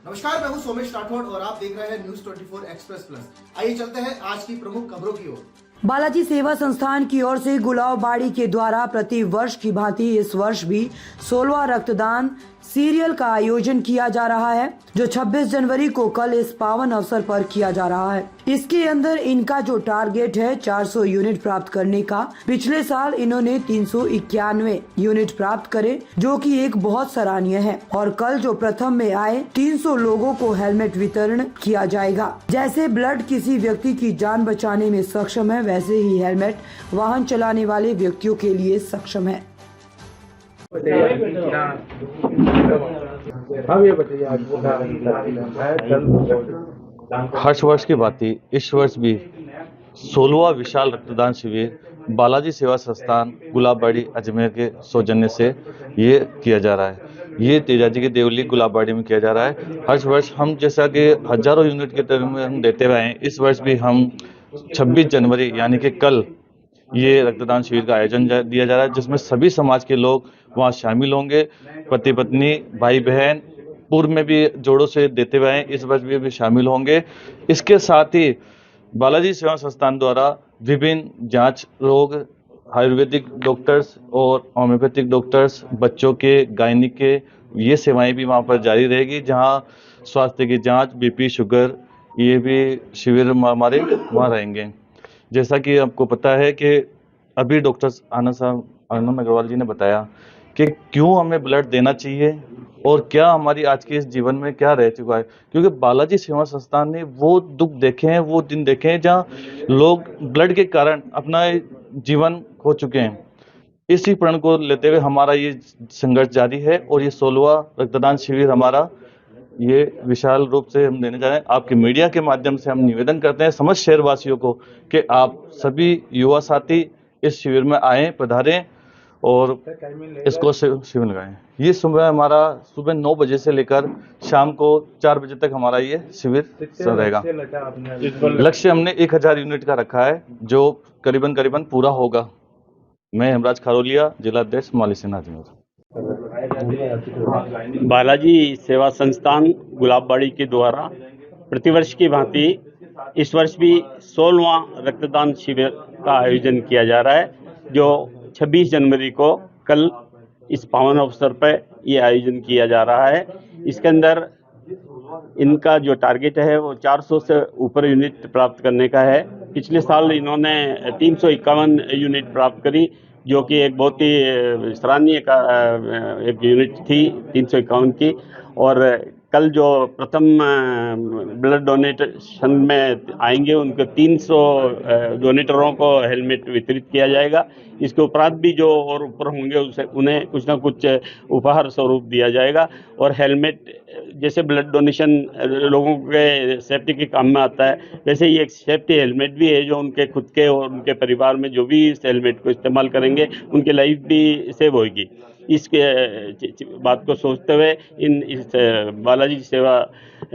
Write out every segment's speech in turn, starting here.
नमस्कार, मैं हूं सोमेश राठौड़ और आप देख रहे हैं न्यूज 24 एक्सप्रेस प्लस। आइए चलते हैं आज की प्रमुख खबरों की ओर। बालाजी सेवा संस्थान की ओर से गुलाबबाड़ी के द्वारा प्रति वर्ष की भांति इस वर्ष भी 16वां रक्तदान सीरियल का आयोजन किया जा रहा है, जो 26 जनवरी को कल इस पावन अवसर पर किया जा रहा है। इसके अंदर इनका जो टारगेट है 400 यूनिट प्राप्त करने का। पिछले साल इन्होंने 391 यूनिट प्राप्त करे, जो कि एक बहुत सराहनीय है। और कल जो प्रथम में आए 300 लोगों को हेलमेट वितरण किया जाएगा। जैसे ब्लड किसी व्यक्ति की जान बचाने में सक्षम है, वैसे ही हेलमेट वाहन चलाने वाले व्यक्तियों के लिए सक्षम है। हर वर्ष की भांति इस वर्ष भी 16वां विशाल रक्तदान शिविर बालाजी सेवा संस्थान गुलाबबाड़ी अजमेर के सौजन्य से ये किया जा रहा है। ये तेजाजी की देवली गुलाबबाड़ी में किया जा रहा है। हर वर्ष हम जैसा कि हजारों यूनिट के तरह में हम देते रहे हैं, इस वर्ष भी हम 26 जनवरी यानी कि कल ये रक्तदान शिविर का आयोजन दिया जा रहा है, जिसमें सभी समाज के लोग वहाँ शामिल होंगे। पति पत्नी भाई बहन पूर्व में भी जोड़ों से देते हुए हैं, इस वर्ष भी शामिल होंगे। इसके साथ ही बालाजी सेवा संस्थान द्वारा विभिन्न जांच रोग, आयुर्वेदिक डॉक्टर्स और होम्योपैथिक डॉक्टर्स, बच्चों के, गायनिक के, ये सेवाएं भी वहाँ पर जारी रहेगी, जहाँ स्वास्थ्य की जांच, बीपी, शुगर, ये भी शिविर हमारे वहाँ रहेंगे। जैसा कि आपको पता है कि अभी डॉक्टर आनंद अग्रवाल जी ने बताया कि क्यों हमें ब्लड देना चाहिए और क्या हमारी आज के इस जीवन में क्या रह चुका है, क्योंकि बालाजी सेवा संस्थान ने वो दुख देखे हैं, वो दिन देखे हैं जहाँ लोग ब्लड के कारण अपना जीवन खो चुके हैं। इसी प्रण को लेते हुए हमारा ये संघर्ष जारी है और ये 16वां रक्तदान शिविर हमारा ये विशाल रूप से हम देने जा रहे हैं। आपके मीडिया के माध्यम से हम निवेदन करते हैं समस्त शहरवासियों को कि आप सभी युवा साथी इस शिविर में आएँ, पधारें और इसको शिविर लगाएं। ये हमारा सुबह 9 बजे से लेकर शाम को 4 बजे तक हमारा ये शिविर रहेगा। लक्ष्य हमने 1000 यूनिट का रखा है, जो करीबन पूरा होगा। मैं हेमराज खारोलिया, जिला अध्यक्ष माली सेना अजमेर। बालाजी सेवा संस्थान गुलाबबाड़ी के द्वारा प्रतिवर्ष की भांति इस वर्ष भी 16वां रक्तदान शिविर का आयोजन किया जा रहा है, जो 26 जनवरी को कल इस पावन अवसर पर ये आयोजन किया जा रहा है। इसके अंदर इनका जो टारगेट है वो 400 से ऊपर यूनिट प्राप्त करने का है। पिछले साल इन्होंने 351 यूनिट प्राप्त करी, जो कि एक बहुत ही सराहनीय एक यूनिट थी 351 की। और कल जो प्रथम ब्लड डोनेशन में आएंगे उनको 300 डोनेटरों को हेलमेट वितरित किया जाएगा। इसके उपरांत भी जो और ऊपर होंगे उन्हें कुछ ना कुछ उपहार स्वरूप दिया जाएगा। और हेलमेट जैसे ब्लड डोनेशन लोगों के सेफ्टी के काम में आता है, वैसे ही एक सेफ्टी हेलमेट भी है, जो उनके खुद के और उनके परिवार में जो भी इस हेलमेट को इस्तेमाल करेंगे उनकी लाइफ भी सेव होगी। इसके बात को सोचते हुए इस बालाजी सेवा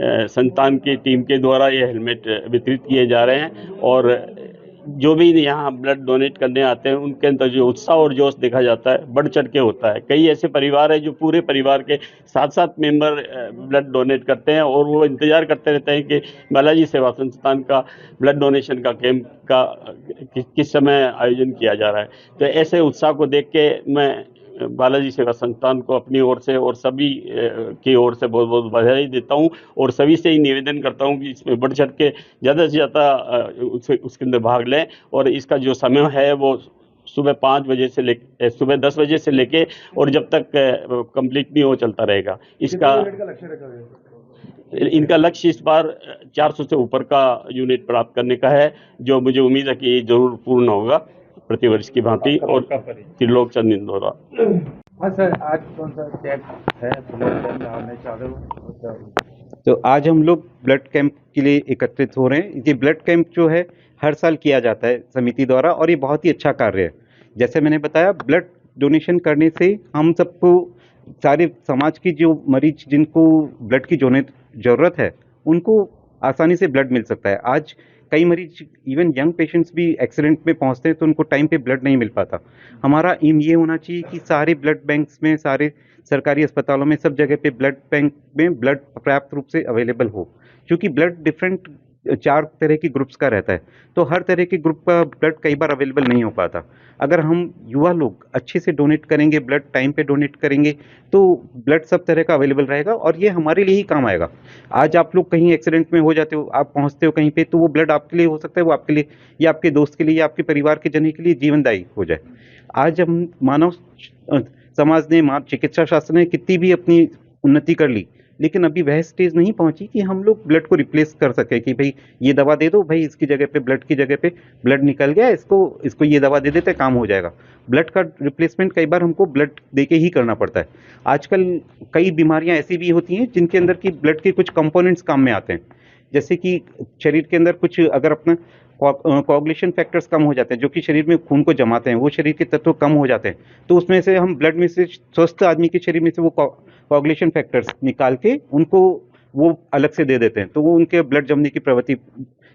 संस्थान की टीम के द्वारा ये हेलमेट वितरित किए जा रहे हैं। और जो भी यहाँ ब्लड डोनेट करने आते हैं उनके अंदर जो उत्साह और जोश देखा जाता है बढ़ चढ़ के होता है। कई ऐसे परिवार है जो पूरे परिवार के 7-7 मेंबर ब्लड डोनेट करते हैं और वो इंतज़ार करते रहते हैं कि बालाजी सेवा संस्थान का ब्लड डोनेशन का कैंप का किस समय आयोजन किया जा रहा है। तो ऐसे उत्साह को देख के मैं बालाजी सेवा संस्थान को अपनी ओर से और सभी की ओर से बहुत बहुत बधाई देता हूं और सभी से ही निवेदन करता हूं कि इसमें बढ़ चढ़ के ज़्यादा से ज़्यादा उसके अंदर भाग लें। और इसका जो समय है वो सुबह 5 बजे से लेके सुबह 10 बजे से लेके और जब तक कंप्लीट नहीं हो चलता रहेगा। इनका लक्ष्य इस बार 400 से ऊपर का यूनिट प्राप्त करने का है, जो मुझे उम्मीद है कि जरूर पूर्ण होगा प्रतिवर्ष की भांति। और त्रिलोक चंद इंदौरा। हाँ सर, आज कौन सा कैंप है? तो आज हम लोग ब्लड कैंप के लिए एकत्रित हो रहे हैं। ये ब्लड कैंप जो है हर साल किया जाता है समिति द्वारा और ये बहुत ही अच्छा कार्य है। जैसे मैंने बताया, ब्लड डोनेशन करने से हम सबको, सारे समाज की जो मरीज जिनको ब्लड की ज़रूरत है, उनको आसानी से ब्लड मिल सकता है। आज कई मरीज इवन यंग पेशेंट्स भी एक्सीडेंट में पहुंचते हैं तो उनको टाइम पे ब्लड नहीं मिल पाता। हमारा एम ये होना चाहिए कि सारे ब्लड बैंक्स में, सारे सरकारी अस्पतालों में, सब जगह पे ब्लड बैंक में ब्लड पर्याप्त रूप से अवेलेबल हो, क्योंकि ब्लड डिफरेंट 4 तरह के ग्रुप्स का रहता है, तो हर तरह के ग्रुप का ब्लड कई बार अवेलेबल नहीं हो पाता। अगर हम युवा लोग अच्छे से डोनेट करेंगे, ब्लड टाइम पे डोनेट करेंगे, तो ब्लड सब तरह का अवेलेबल रहेगा और ये हमारे लिए ही काम आएगा। आज आप लोग कहीं एक्सीडेंट में हो जाते हो, आप पहुंचते हो कहीं पे, तो वो ब्लड आपके लिए हो सकता है, वो आपके लिए या आपके दोस्त के लिए या आपके परिवार के जन के लिए जीवनदायी हो जाए। आज हम मानव समाज ने, चिकित्सा शास्त्र ने कितनी भी अपनी उन्नति कर ली, लेकिन अभी वह स्टेज नहीं पहुंची कि हम लोग ब्लड को रिप्लेस कर सके कि भाई ये दवा दे दो, भाई इसकी जगह पे, ब्लड की जगह पे ब्लड निकल गया, इसको ये दवा दे देते, काम हो जाएगा। ब्लड का रिप्लेसमेंट कई बार हमको ब्लड देके ही करना पड़ता है। आजकल कई बीमारियां ऐसी भी होती हैं जिनके अंदर की ब्लड के कुछ कंपोनेंट्स काम में आते हैं, जैसे कि शरीर के अंदर कुछ अगर अपना कोआगुलेशन फैक्टर्स कम हो जाते हैं, जो कि शरीर में खून को जमाते हैं, वो शरीर के तत्व कम हो जाते हैं, तो उसमें से हम ब्लड में से, स्वस्थ आदमी के शरीर में से वो कोआगुलेशन फैक्टर्स निकाल के उनको वो अलग से दे देते हैं, तो वो उनके ब्लड जमने की प्रवृत्ति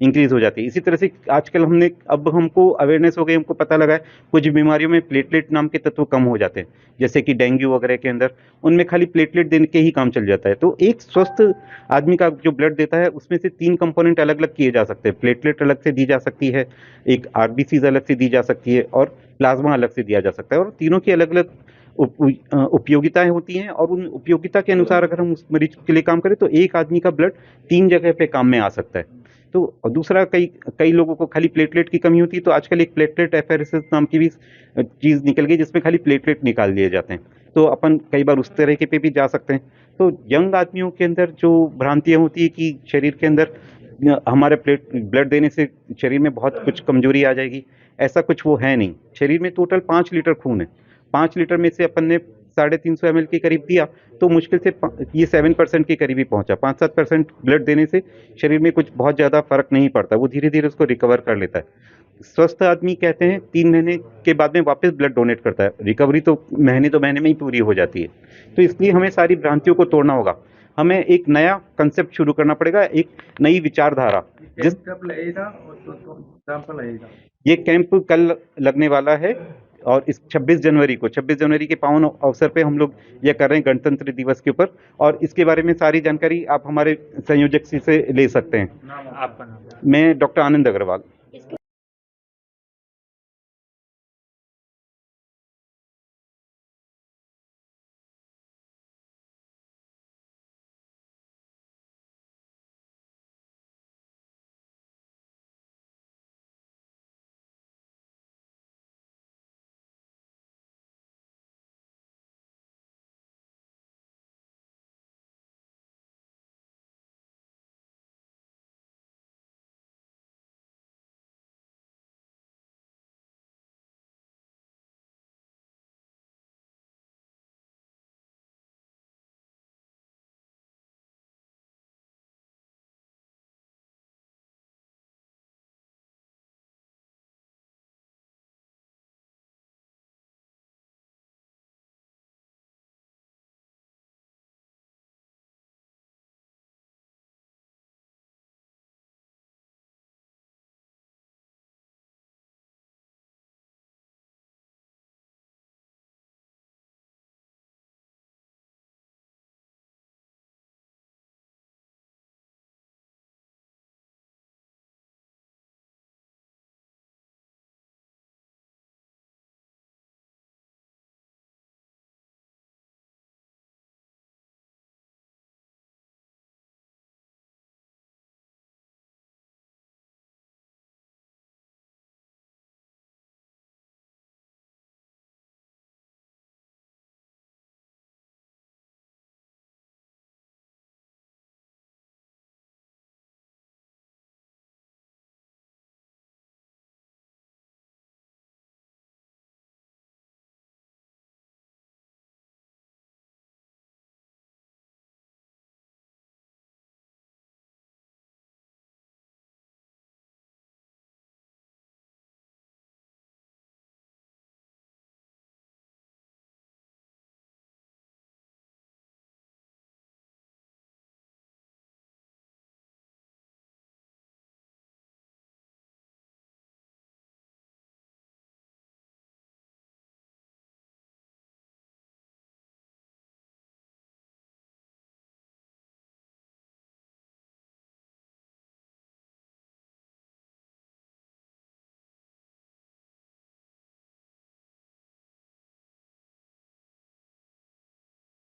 इंक्रीज हो जाती है। इसी तरह से आजकल अब हमको अवेयरनेस हो गई, हमको पता लगा है कुछ बीमारियों में प्लेटलेट नाम के तत्व कम हो जाते हैं, जैसे कि डेंगू वगैरह के अंदर उनमें खाली प्लेटलेट देने के ही काम चल जाता है। तो एक स्वस्थ आदमी का जो ब्लड देता है उसमें से 3 कंपोनेंट अलग अलग किए जा सकते हैं। प्लेटलेट अलग से दी जा सकती है, एक आरबीसीज अलग से दी जा सकती है और प्लाज्मा अलग से दिया जा सकता है, और तीनों की अलग अलग उपयोगिताएं होती हैं, और उन उपयोगिता के अनुसार अगर हम उस मरीज के लिए काम करें तो एक आदमी का ब्लड 3 जगह पे काम में आ सकता है। तो दूसरा, कई लोगों को खाली प्लेटलेट की कमी होती है, तो आजकल एक प्लेटलेट एफेरेसिस नाम की भी चीज़ निकल गई जिसमें खाली प्लेटलेट निकाल दिए जाते हैं, तो अपन कई बार उस तरह के पे भी जा सकते हैं। तो यंग आदमियों के अंदर जो भ्रांतियाँ होती है कि शरीर के अंदर हमारे ब्लड देने से शरीर में बहुत कुछ कमजोरी आ जाएगी, ऐसा कुछ वो है नहीं। शरीर में टोटल 5 लीटर खून है, 5 लीटर में से अपन ने 350 ml के करीब दिया, तो मुश्किल से ये 7% के करीब ही पहुंचा। 5-7% ब्लड देने से शरीर में कुछ बहुत ज़्यादा फर्क नहीं पड़ता, वो धीरे धीरे उसको रिकवर कर लेता है। स्वस्थ आदमी कहते हैं 3 महीने के बाद में वापस ब्लड डोनेट करता है, रिकवरी तो महीने में ही पूरी हो जाती है। तो इसलिए हमें सारी भ्रांतियों को तोड़ना होगा, हमें एक नया कंसेप्ट शुरू करना पड़ेगा, एक नई विचारधारा। ये कैंप कल लगने वाला है, और इस 26 जनवरी के पावन अवसर पे हम लोग यह कर रहे हैं, गणतंत्र दिवस के ऊपर। और इसके बारे में सारी जानकारी आप हमारे संयोजक से ले सकते हैं। आपका नाम? मैं डॉक्टर आनंद अग्रवाल।